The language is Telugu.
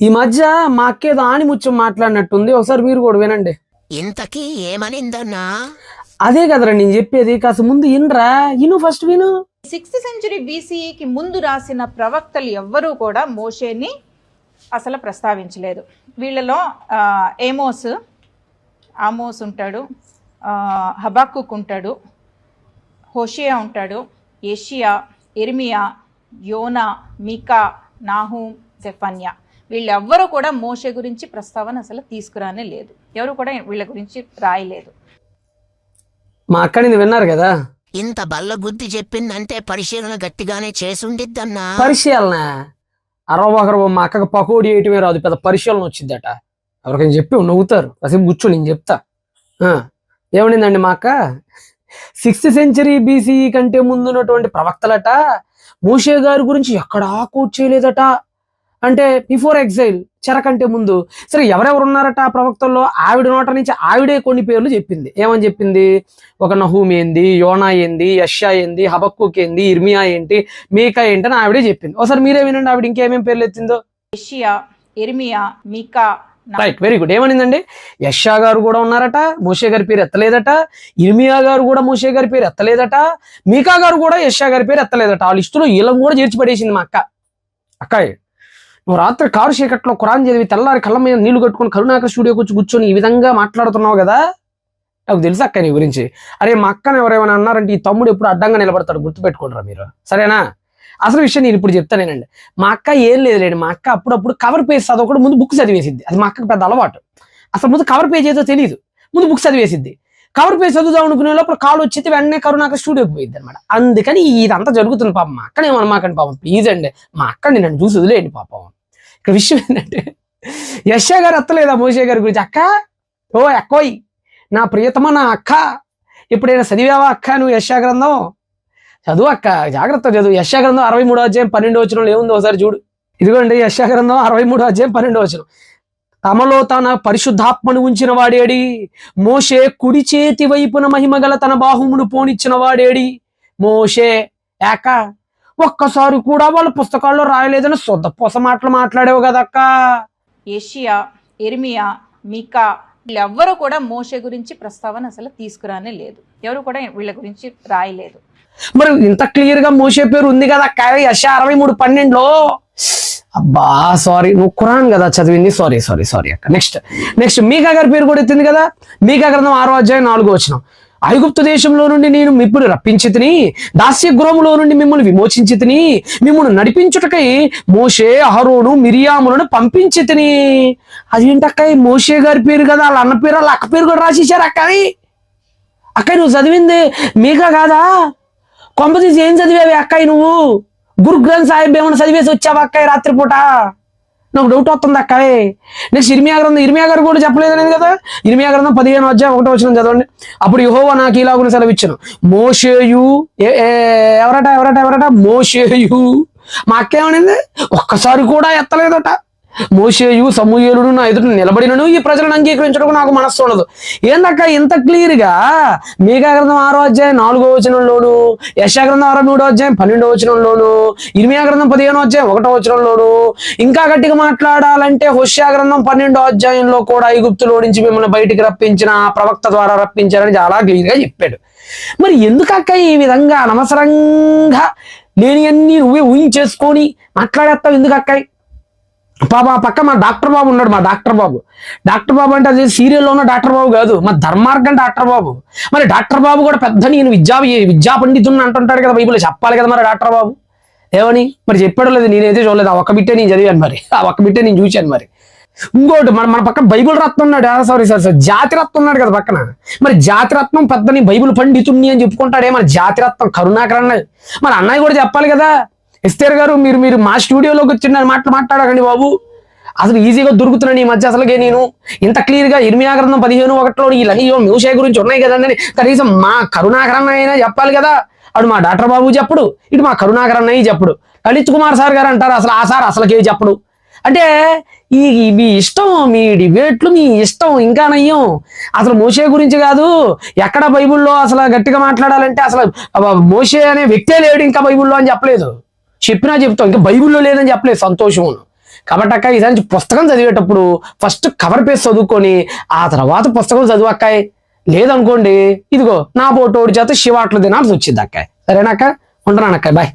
ఈ మధ్య మా అక్కేదో ఆణిముత్యం మాట్లాడినట్టుంది, ఒకసారి మీరు కూడా వినండి. ఇంతకీ ఏమనిందన్నా? అదే కదరా నేను చెప్పేది, కాస్త ముందు ఇన్రా, ఫస్ట్ విను. 6th సెంచరీ బీసీఈకి ముందు రాసిన ప్రవక్తలు ఎవ్వరూ కూడా మోషేని అసలు ప్రస్తావించలేదు. వీళ్ళలో ఆమోస్ ఉంటాడు, హబాక్కుక్ ఉంటాడు, హోషియా ఉంటాడు, ఏషియా, ఇర్మియా, యోనా, మీకా, నాహూమ్, జెఫన్యా. వీళ్ళెవ్వరూ కూడా మోషే గురించి ప్రస్తావన అసలు తీసుకురానే లేదు. ఎవరు కూడా వీళ్ళ గురించి రాయలేదు. మా అక్కడిని విన్నారు కదా. ఇంత బల్ల బుద్ధి చెప్పిందంటే పరిశీలన గట్టిగానే చేసుండిద్దన్నా. పరిశీలన అరవకరు మా అక్కకు పకోడీ వేయటమే రాదు, పెద్ద పరిశీలన వచ్చిందట. ఎవరికైనా చెప్పి నవ్వుతారు, అసలు కూర్చో నేను చెప్తా. ఏమనిందండి మా అక్క, 6th సెంచరీ బీసీఈ కంటే ముందున్నటువంటి ప్రవక్తలట మోషే గారి గురించి ఎక్కడా కోట్ చేయలేదట. అంటే బిఫోర్ ఎగ్జైల్, చెర కంటే ముందు. సరే ఎవరెవరు ఉన్నారట ఆ ప్రవక్తల్లో? ఆవిడ నోట నుంచి ఆవిడే కొన్ని పేర్లు చెప్పింది. ఏమని చెప్పింది? ఒక నహూమ్ ఏంది, యోనా ఏంది, యెషయా ఏంది, హబక్కుక్ ఏంది, ఇర్మియా ఏంటి, మీకా ఏంటి అని ఆవిడే చెప్పింది. ఒకసారి మీరే వినండి ఆవిడ ఇంకేమేం పేర్లు ఎత్తిందో. ఏషియా, ఇర్మియా, మీకా. Right, very good. ఏమనిందండి? యెషయా గారు కూడా ఉన్నారట, మోషే గారి పేరు ఎత్తలేదట. ఇర్మియా గారు కూడా మోషే గారి పేరు ఎత్తలేదట. మీకా గారు కూడా యెషయా గారి పేరు ఎత్తలేదట. ఆ లిస్టులో వీళ్ళని కూడా చేర్చి పడేసింది మా అక్క. అక్కాయ్, నువ్వు రాత్రి కారు చీకట్లో ఖురాన్ చదివి తెల్లారి కళ్ళ మీద నీళ్లు కట్టుకుని కరుణాకర్ స్టూడియోకి వచ్చి కూర్చొని ఈ విధంగా మాట్లాడుతున్నావు కదా, నాకు తెలుసు అక్క నీ గురించి. అరే మా అక్కని ఎవరేమైనా అన్నారంటే ఈ తమ్ముడు ఎప్పుడు అడ్డంగా నిలబడతాడు, గుర్తుపెట్టుకుంటారా మీరు, సరేనా? అసలు విషయం నేను ఇప్పుడు చెప్తానేనండి. మా అక్క ఏం లేదులేండి, మా అక్క అప్పుడప్పుడు కవర్ పేజ్ చదవకుండా ముందు బుక్ చదివేసిద్ది. అది మా అక్కకి పెద్ద అలవాటు. అసలు ముందు కవర్ పేజ్ ఏదో తెలియదు, ముందు బుక్ చదివేసిద్ది. కవర్ పేజ్ చదువుదాం అనుకునే లోపల కాల్ వచ్చి వెంటనే కరుణాకర్ స్టూడియోకి పోయిద్ది అనమాట. అందుకని ఇదంతా జరుగుతుంది పాపం. మా అక్కనే ఏమనమాకండి పాపం, ప్లీజ్ అండి. మా అక్కని నన్ను చూసి వదిలేయండి పాపం. ఇక్కడ విషయం ఏంటంటే, యెషయా గారు ఎత్తలేదా మోషే గారి గురించి? అక్క, ఓ అక్కోయ్, నా ప్రియతమ, నా అక్క, ఎప్పుడైనా చదివావా అక్క నువ్వు యెషయా గ్రంథం? చదువు అక్క, జాగ్రత్త చదువు. యెషయా గ్రంథం 63వ అధ్యాయం 12వ వచనంలో ఏముందో ఒకసారి చూడు. ఇదిగోండి యెషయా గ్రంథం 63వ అధ్యాయం 12వ వచనం. తమలో తన పరిశుద్ధాత్మను ఉంచిన వాడేడి, మోషే కుడి చేతి వైపున మహిమగల తన బాహుమును పోనిచ్చిన వాడేడి? మోషే ఏక ఒక్కసారి కూడా వాళ్ళ పుస్తకాల్లో రాయలేదని సొద్ద పొస మాటలు మాట్లాడేవు కదక్క. ఏషియా, ఇర్మియా, మీకా వీళ్ళెవ్వరూ కూడా మోషే గురించి ప్రస్తావన అసలు తీసుకురానే లేదు. ఎవరు కూడా వీళ్ళ గురించి రాయలేదు. మరి ఇంత క్లియర్ గా మోషే పేరు ఉంది కదా అక్క, యెషయా 63:12లో. అబ్బా సారీ, నువ్వు ఖురాన్ కదా చదివింది, సారీ అక్క. నెక్స్ట్ మీకా గారి పేరు కూడా ఎత్తింది కదా. మీకా గ్రంథం 6వ అధ్యాయం 4వ వచనం. ఐగుప్తు దేశంలో నుండి నేను మిమ్మల్ని రప్పించి తిని, దాస్య గృహంలో నుండి మిమ్మల్ని విమోచించి తిని, మిమ్మల్ని నడిపించుటకై మోషే, అహరోను, మిరియాములను పంపించి తిని. అదేంటక్క, మోషే గారి పేరు కదా, వాళ్ళ అన్న పేరు వాళ్ళ అక్క పేరు కూడా రాసేసారు అక్క. అక్క నువ్వు చదివింది మీకా కాదా? కొంపతీసి ఏం చదివేవి అక్కాయి నువ్వు? గురు గ్రంథ్ సాహిబ్ ఏమైనా చదివేసి వచ్చావా అక్కాయి రాత్రిపూట? నాకు డౌట్ వస్తుంది అక్కాయి. నెక్స్ట్ ఇర్మియా గ్రంథం, ఇర్మియా గారు కూడా చెప్పలేదనేది కదా. ఇర్మియా గ్రంథం 15వ అధ్యాయం 1వ వచనం చదవండి. అప్పుడు యెహోవా నాకు ఇలాగున సెలవిచ్చెను, మోషేయు ఎవరట మోషేయు. మా అక్క ఏమనింది? ఒక్కసారి కూడా ఎత్తలేదట. మోషేయు సమూయేలును నా ఎదుట నిలబడినను ఈ ప్రజలను అంగీకరించడం నాకు మనస్సు ఉండదు. ఏందక్క ఇంత క్లియర్ గా మీకా గ్రంథం 6వ అధ్యాయం 4వ వచనంలోను, యెషయా గ్రంథం 63వ అధ్యాయం 12వ వచనంలోను, ఇర్మియా గ్రంథం 15వ అధ్యాయం 1వ వచనంలోను, ఇంకా గట్టిగా మాట్లాడాలంటే హోషేయ గ్రంథం 12వ అధ్యాయంలో కూడా ఐగుప్తులో నుంచి మిమ్మల్ని బయటికి రప్పించిన ప్రవక్త ద్వారా రప్పించారని చాలా క్లియర్ గా చెప్పాడు. మరి ఎందుకక్క ఈ విధంగా అనవసరంగా లేనివన్నీ నువ్వే ఊహించేసుకొని మాట్లాడేస్తావు ఎందుకక్క? పాప పక్క మా డాక్టర్ బాబు ఉన్నాడు. మా డాక్టర్ బాబు అంటే అది సీరియల్లో ఉన్న డాక్టర్ బాబు కాదు, మా ధర్మార్గం డాక్టర్ బాబు. మరి డాక్టర్ బాబు కూడా పెద్ద నేను విద్యా పండితుని అంటుంటాడు కదా, బైబిల్ చెప్పాలి కదా మరి డాక్టర్ బాబు. ఏమని మరి చెప్పాడో లేదు, నేనైతే చూడలేదు. ఆ ఒక్క బిట్టే నేను చదివాను, మరి ఆ ఒక్క బిట్టే నేను చూశాను. మరి ఇంకోటి మన పక్కన బైబిల్ రత్నం ఉన్నాడు, సారీ జాతి రత్నం ఉన్నాడు కదా పక్కన. మరి జాతి రత్నం పెద్దని బైబిల్ పండితుణ్ణి అని చెప్పుకుంటాడే, మన జాతి రత్నం కరుణాకర్ అన్నది. మరి అన్నయ్య కూడా చెప్పాలి కదా. ఎస్తేర్ గారు మీరు మా స్టూడియోలోకి వచ్చిన మాట్లాడకండి బాబు. అసలు ఈజీగా దొరుకుతున్నాను ఈ మధ్య. అసలుగే నేను ఇంత క్లియర్ గా ఇర్మియా గ్రంథం 15:1లో ఇలాగే మోషే గురించి ఉన్నాయి కదండి, కనీసం మా కరుణాకర్ అన్నయ్య అయినా చెప్పాలి కదా. అటు మా డాక్టర్ బాబు చెప్పడు, ఇటు మా కరుణాకర్ అన్నయ్య చెప్పడు, లలిత్ కుమార్ సార్ గారు అంటారు అసలు ఆ సార్ అసలుకే చెప్పడు. అంటే మీ ఇష్టం, మీ డిబేట్లు మీ ఇష్టం. ఇంకా నయ్యం అసలు మోషే గురించి కాదు, ఎక్కడ బైబిల్లో అసలు గట్టిగా మాట్లాడాలంటే అసలు మోషే అనే వ్యక్తే లేడు ఇంకా బైబిల్లో అని చెప్పలేదు. చెప్పినా చెప్తాం, ఇంకా బైబిల్లో లేదని చెప్పలేదు. సంతోషం. కాబట్టి అక్క ఇదానికి పుస్తకం చదివేటప్పుడు ఫస్ట్ కవర్ పేజ్ చదువుకొని ఆ తర్వాత పుస్తకం చదువు అక్కాయ్. లేదనుకోండి ఇదిగో నా బోటోడి చేత శివాట్లు తినాల్సి వచ్చింది అక్కాయ్. సరేనా అక్క? ఉంటున్నాను అక్కాయ్, బాయ్.